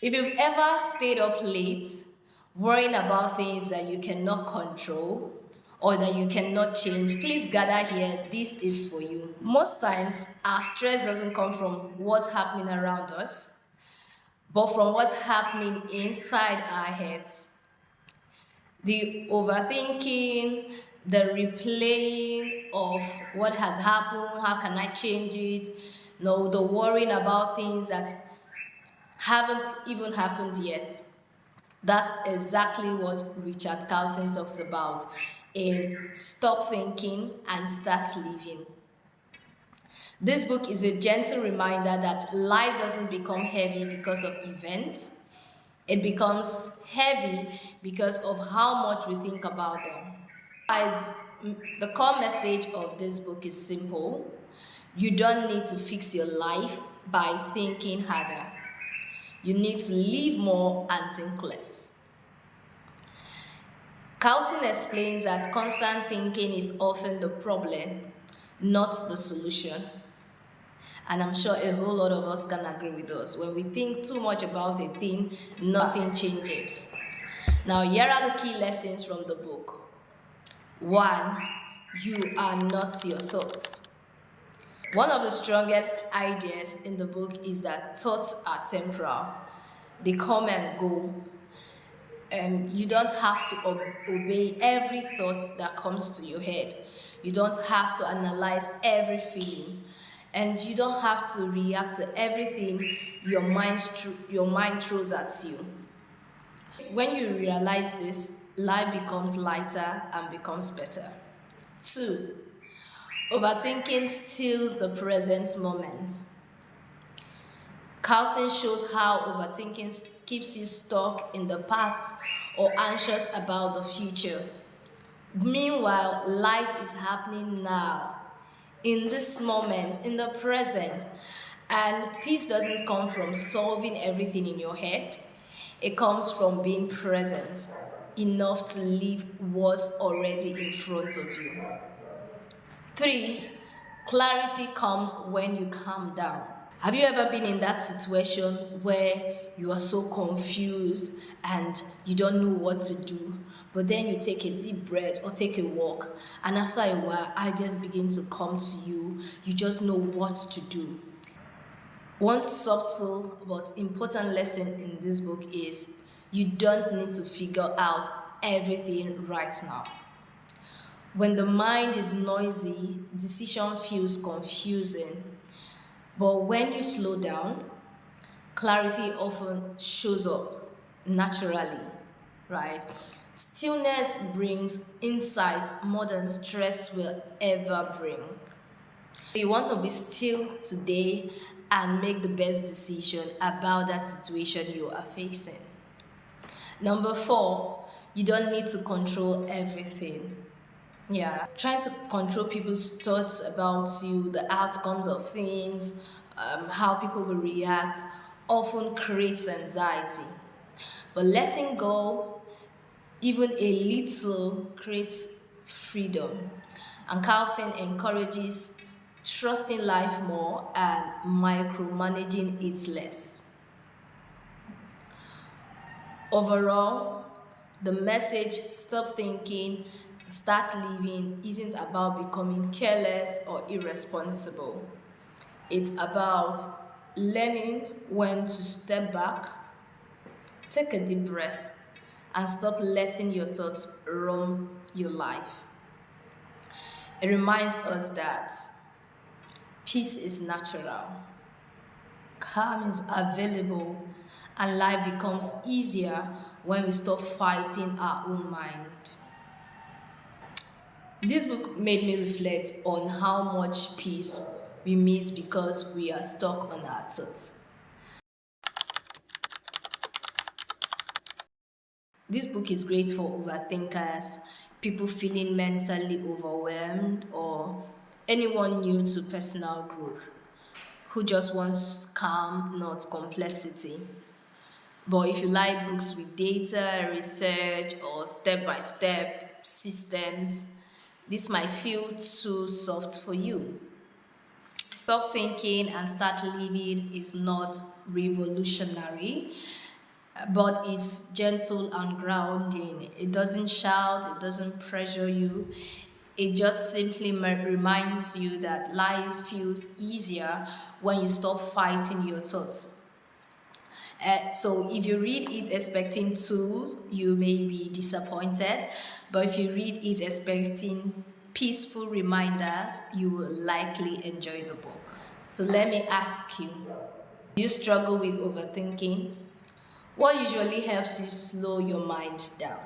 If you've ever stayed up late, worrying about things that you cannot control or that you cannot change, please gather here. This is for you. Most times, our stress doesn't come from what's happening around us, but from what's happening inside our heads. The overthinking, the replaying of what has happened, how can I change it? No, the worrying about things that haven't even happened yet. That's exactly what Richard Carlson talks about in Stop Thinking and Start Living. This book is a gentle reminder that life doesn't become heavy because of events. It becomes heavy because of how much we think about them. The core message of this book is simple. You don't need to fix your life by thinking harder. You need to live more and think less. Carlson explains that constant thinking is often the problem, not the solution. And I'm sure a whole lot of us can agree with us. When we think too much about a thing, nothing changes. Now, here are the key lessons from the book. 1. You are not your thoughts. One of the strongest ideas in the book is that thoughts are temporal. They come and go. You don't have to obey every thought that comes to your head. You don't have to analyze every feeling. And you don't have to react to everything your mind throws at you. When you realize this, life becomes lighter and becomes better. 2. Overthinking steals the present moment. Carlson shows how overthinking keeps you stuck in the past or anxious about the future. Meanwhile, life is happening now, in this moment, in the present. And peace doesn't come from solving everything in your head. It comes from being present enough to live what's already in front of you. 3. Clarity comes when you calm down. Have you ever been in that situation where you are so confused and you don't know what to do, but then you take a deep breath or take a walk, and after a while, ideas begin to come to you. You just know what to do. One subtle but important lesson in this book is you don't need to figure out everything right now. When the mind is noisy, decision feels confusing. But when you slow down, clarity often shows up naturally, right? Stillness brings insight more than stress will ever bring. You want to be still today and make the best decision about that situation you are facing. Number 4, you don't need to control everything. Yeah, trying to control people's thoughts about you, the outcomes of things, how people will react, often creates anxiety. But letting go, even a little, creates freedom. And Carlson encourages trusting life more and micromanaging it less. Overall, the message, stop thinking, start living, isn't about becoming careless or irresponsible. It's about learning when to step back, take a deep breath, and stop letting your thoughts run your life. It reminds us that peace is natural, calm is available, and life becomes easier when we stop fighting our own mind. This book made me reflect on how much peace we miss because we are stuck on our thoughts. This book is great for overthinkers, people feeling mentally overwhelmed, or anyone new to personal growth who just wants calm, not complexity. But if you like books with data, research, or step-by-step systems, this might feel too soft for you. Stop thinking and start living is not revolutionary. but it's gentle and grounding. It doesn't shout, it doesn't pressure you. It just simply reminds you that life feels easier when you stop fighting your thoughts. So if you read it expecting tools, you may be disappointed. But if you read it expecting peaceful reminders, you will likely enjoy the book. So let me ask you, do you struggle with overthinking? What usually helps you slow your mind down?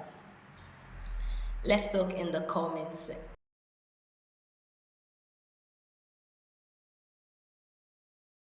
Let's talk in the comments